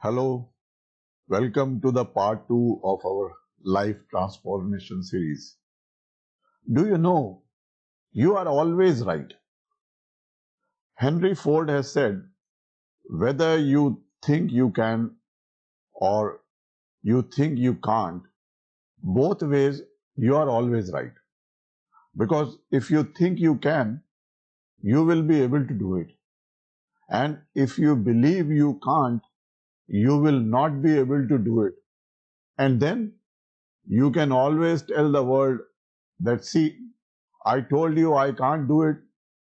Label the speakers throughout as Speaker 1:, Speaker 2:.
Speaker 1: Hello, welcome to the part 2 of our life transformation series. Do you know you are always right? Henry Ford has said, whether you think you can or you think you can't, both ways you are always right. Because if you think you can, you will be able to do it. And if you believe you can't, you will not be able to do it. And then you can always tell the world that, see, I told you I can't do it,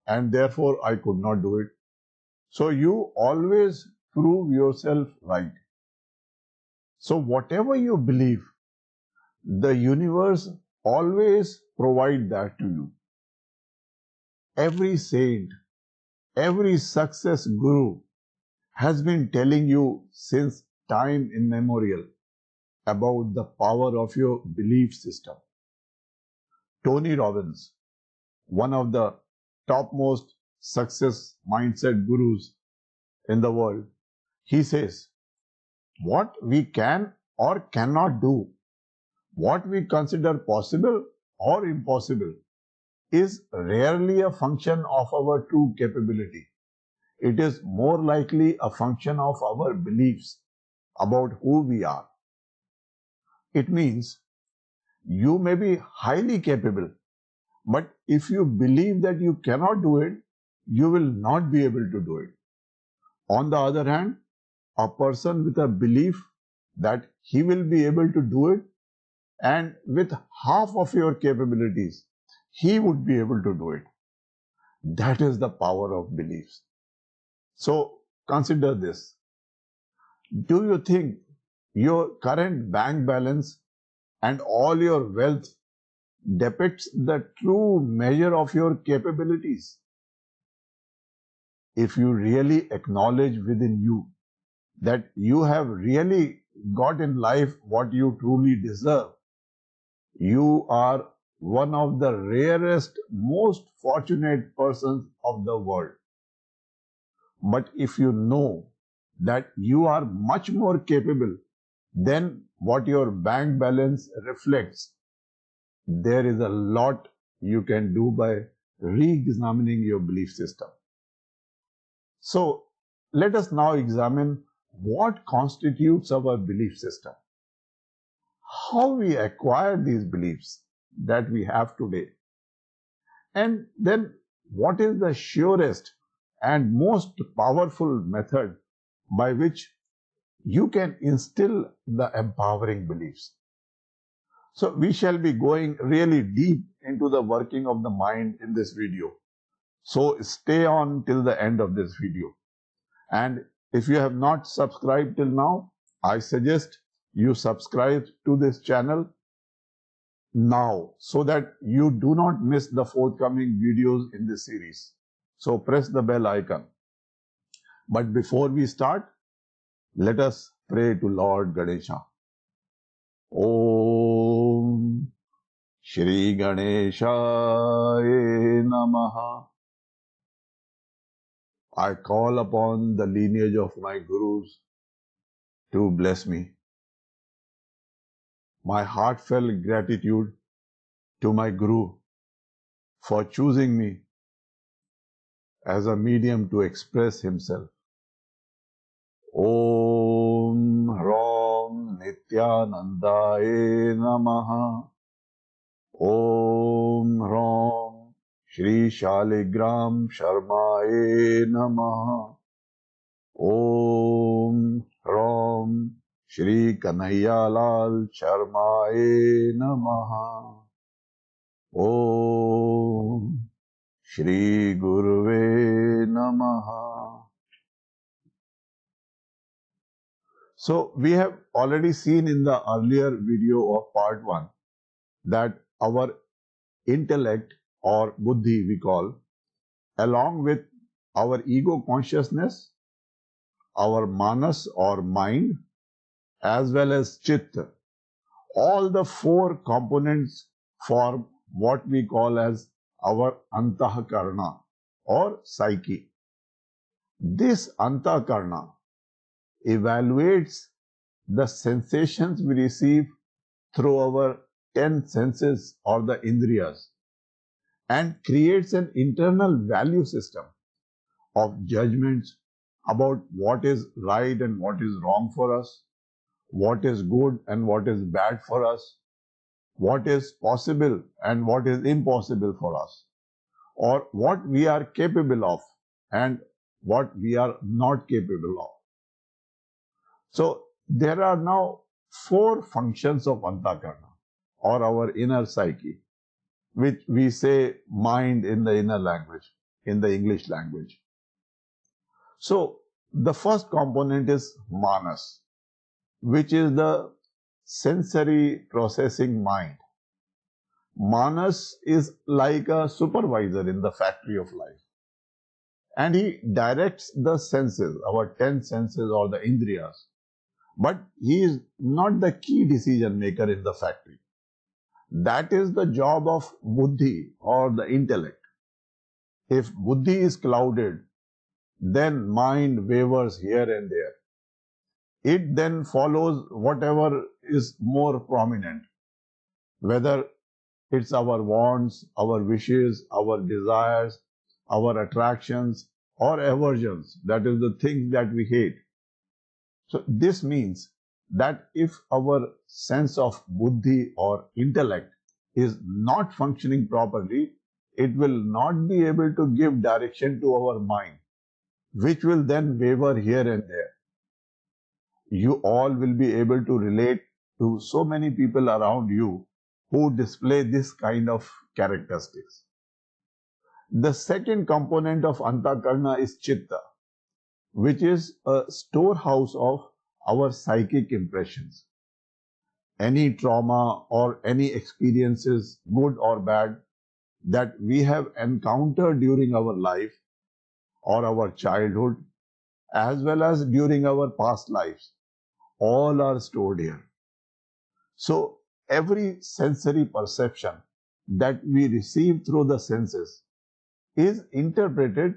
Speaker 1: and therefore I could not do it. So you always prove yourself right. So whatever you believe, the universe always provide that to you. Every saint, every success guru has been telling you since time immemorial about the power of your belief system. Tony Robbins, one of the topmost success mindset gurus in the world, he says, what we can or cannot do, what we consider possible or impossible, is rarely a function of our true capability. It is more likely a function of our beliefs about who we are. It means you may be highly capable, but if you believe that you cannot do it, you will not be able to do it. On the other hand, a person with a belief that he will be able to do it, and with half of your capabilities, he would be able to do it. That is the power of beliefs. So consider this. Do you think your current bank balance and all your wealth depicts the true measure of your capabilities? If you really acknowledge within you that you have really got in life what you truly deserve, you are one of the rarest, most fortunate persons of the world. But if you know that you are much more capable than what your bank balance reflects, there is a lot you can do by re-examining your belief system. So let us now examine what constitutes our belief system, how we acquire these beliefs that we have today, and then what is the surest and most powerful method by which you can instill the empowering beliefs. So we shall be going really deep into the working of the mind in this video. So stay on till the end of this video. And if you have not subscribed till now, I suggest you subscribe to this channel now so that you do not miss the forthcoming videos in this series. So press the bell icon. But before we start, let us pray to Lord Ganesha. Om Shri Ganeshaya Namaha. I call upon the lineage of my gurus to bless me. My heartfelt gratitude to my guru for choosing me as a medium to express himself. Om Ram Nityanandaye Namaha. Om Ram Shri Shaligram Sharmaye Namaha. Om Ram Shri Kanhaiyalal Sharmaye Namaha. Om Shri Guruve Namaha. So we have already seen in the earlier video of part 1 that our intellect or buddhi we call, along with our ego consciousness, our manas or mind, as well as chitta, all the 4 components form what we call as our antahakarana or psyche. This antahakarana evaluates the sensations we receive through our 10 senses or the indriyas and creates an internal value system of judgments about what is right and what is wrong for us, what is good and what is bad for us, what is possible and what is impossible for us, or what we are capable of and what we are not capable of. So there are now 4 functions of Antakarna or our inner psyche, which we say mind in the inner language, in the English language. So the first component is Manas, which is the sensory processing mind. Manas is like a supervisor in the factory of life, and he directs the senses, our 10 senses or the indriyas. But he is not the key decision maker in the factory. That is the job of buddhi or the intellect. If buddhi is clouded, then mind wavers here and there. It then follows whatever is more prominent, whether it's our wants, our wishes, our desires, our attractions or aversions, that is the things that we hate. So this means that if our sense of buddhi or intellect is not functioning properly, it will not be able to give direction to our mind, which will then waver here and there. You all will be able to relate to so many people around you who display this kind of characteristics. The second component of Antakarna is Chitta, which is a storehouse of our psychic impressions. Any trauma or any experiences, good or bad, that we have encountered during our life or our childhood, as well as during our past lives, all are stored here. So every sensory perception that we receive through the senses is interpreted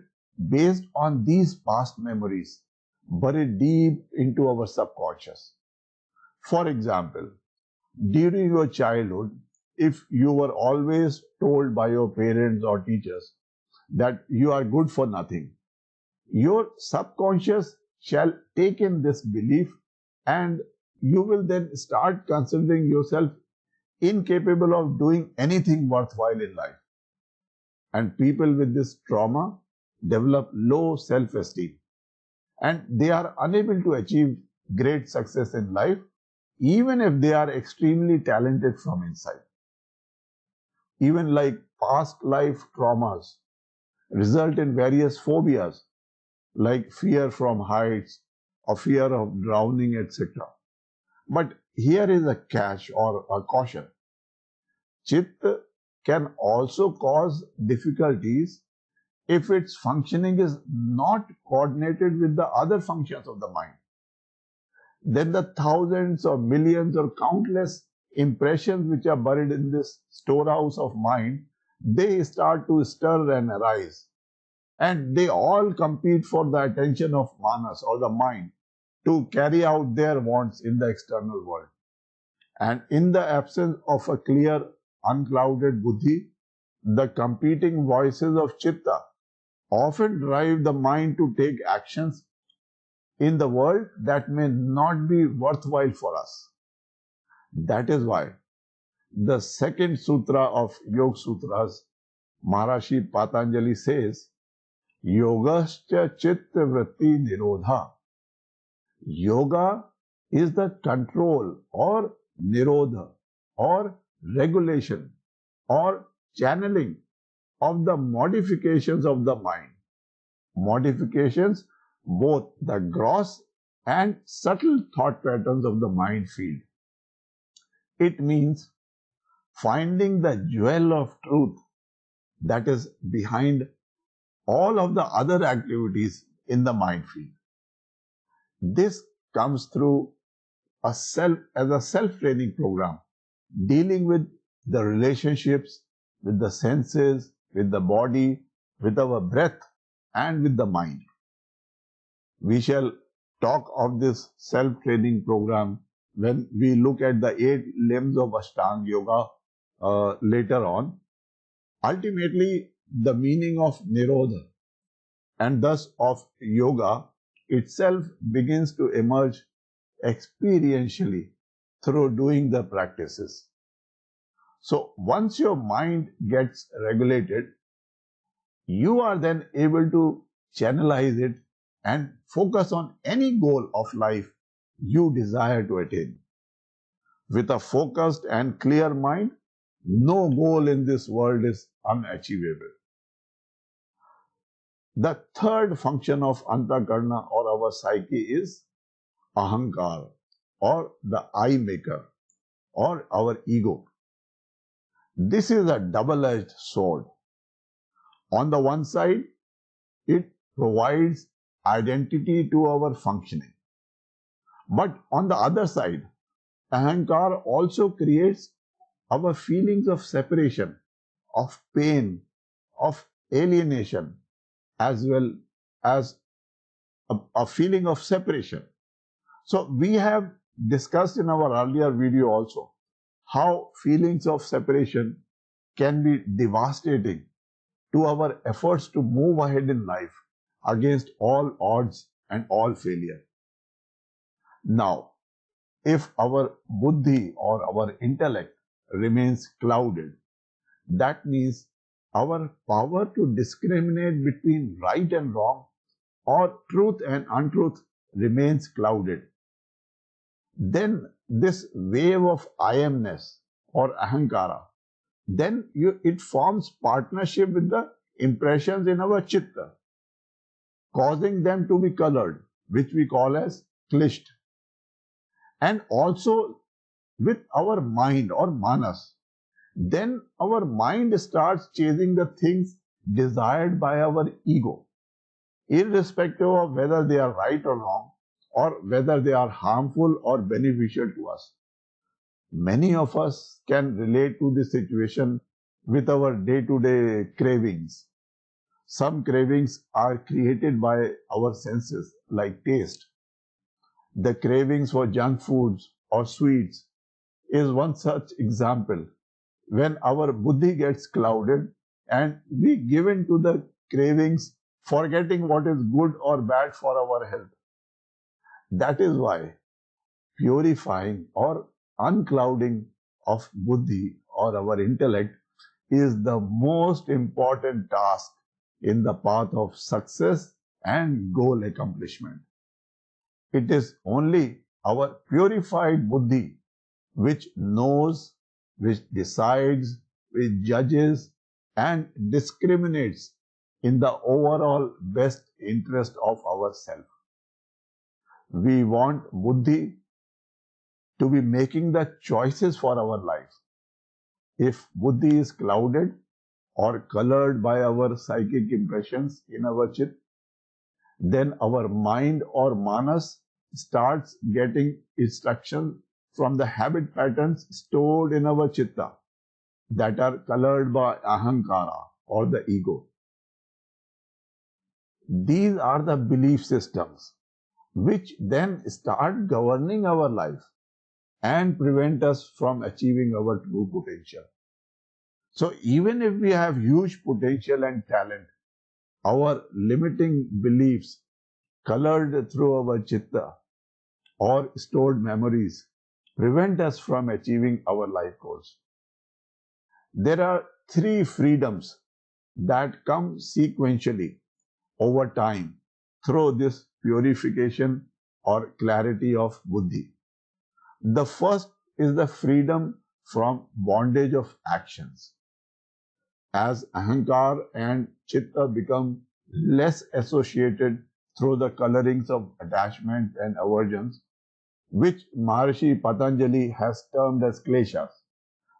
Speaker 1: based on these past memories buried deep into our subconscious. For example, during your childhood, if you were always told by your parents or teachers that you are good for nothing, your subconscious shall take in this belief and you will then start considering yourself incapable of doing anything worthwhile in life. And people with this trauma develop low self-esteem and they are unable to achieve great success in life even if they are extremely talented from inside. Even like past life traumas result in various phobias like fear from heights or fear of drowning, etc. But here is a catch or a caution. Chitta can also cause difficulties if its functioning is not coordinated with the other functions of the mind. Then the thousands or millions or countless impressions which are buried in this storehouse of mind, they start to stir and arise. And they all compete for the attention of manas or the mind to carry out their wants in the external world. And in the absence of a clear, unclouded buddhi, the competing voices of chitta often drive the mind to take actions in the world that may not be worthwhile for us. That is why the second sutra of Yoga Sutras, Maharishi Patanjali says, Yogascha chitta vritti nirodha. Yoga is the control or nirodha or regulation or channeling of the modifications of the mind. Modifications, both the gross and subtle thought patterns of the mind field. It means finding the jewel of truth that is behind all of the other activities in the mind field. This comes through as a self-training program, dealing with the relationships, with the senses, with the body, with our breath, and with the mind. We shall talk of this self-training program when we look at the 8 limbs of Ashtanga Yoga later on. Ultimately, the meaning of Nirodha and thus of yoga itself begins to emerge experientially through doing the practices. So once your mind gets regulated, you are then able to channelize it and focus on any goal of life you desire to attain. With a focused and clear mind, no goal in this world is unachievable. The third function of Antakarna or our psyche is Ahankar or the I maker or our ego. This is a double-edged sword. On the one side, it provides identity to our functioning. But on the other side, Ahankar also creates our feelings of separation, of pain, of alienation, as well as a feeling of separation. So we have discussed in our earlier video also how feelings of separation can be devastating to our efforts to move ahead in life against all odds and all failure. Now, if our buddhi or our intellect remains clouded, that means our power to discriminate between right and wrong or truth and untruth remains clouded. Then this wave of I amness or ahankara, then it forms partnership with the impressions in our chitta, causing them to be colored, which we call as klishta. And also with our mind or manas, then our mind starts chasing the things desired by our ego, irrespective of whether they are right or wrong, or whether they are harmful or beneficial to us. Many of us can relate to this situation with our day-to-day cravings. Some cravings are created by our senses, like taste. The cravings for junk foods or sweets is one such example when our buddhi gets clouded and we give in to the cravings, forgetting what is good or bad for our health. That is why purifying or unclouding of buddhi or our intellect is the most important task in the path of success and goal accomplishment. It is only our purified buddhi which knows, which decides, which judges and discriminates in the overall best interest of ourself. We want buddhi to be making the choices for our life. If buddhi is clouded or colored by our psychic impressions in our chitta, then our mind or manas starts getting instruction from the habit patterns stored in our chitta that are colored by ahankara or the ego. These are the belief systems which then start governing our life and prevent us from achieving our true potential. So even if we have huge potential and talent, our limiting beliefs colored through our chitta or stored memories prevent us from achieving our life goals. There are 3 freedoms that come sequentially over time through this purification or clarity of buddhi. The first is the freedom from bondage of actions. As ahankar and chitta become less associated through the colorings of attachment and aversions, which Maharishi Patanjali has termed as kleshas,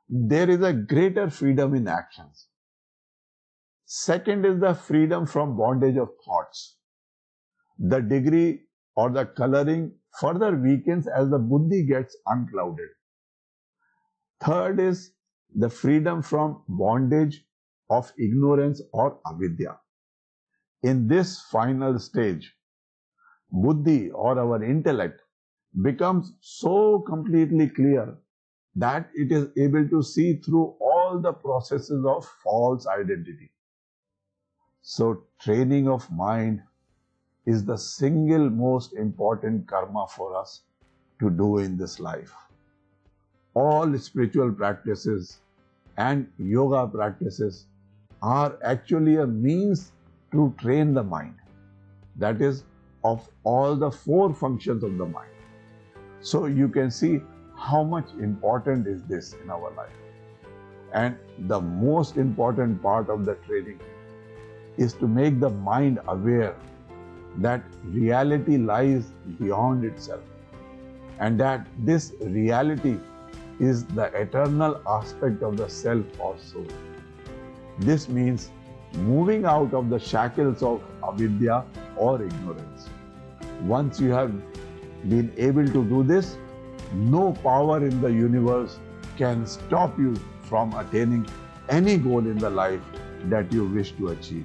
Speaker 1: there is a greater freedom in actions. Second is the freedom from bondage of thoughts. The degree or the coloring further weakens as the buddhi gets unclouded. Third is the freedom from bondage of ignorance or avidya. In this final stage, buddhi or our intellect becomes so completely clear that it is able to see through all the processes of false identity. So, training of mind is the single most important karma for us to do in this life. All spiritual practices and yoga practices are actually a means to train the mind. That is, of all the four functions of the mind. So you can see how much important is this in our life. And the most important part of the training is to make the mind aware that reality lies beyond itself and that this reality is the eternal aspect of the self or soul. This means moving out of the shackles of avidya or ignorance. Once you have been able to do this, no power in the universe can stop you from attaining any goal in the life that you wish to achieve.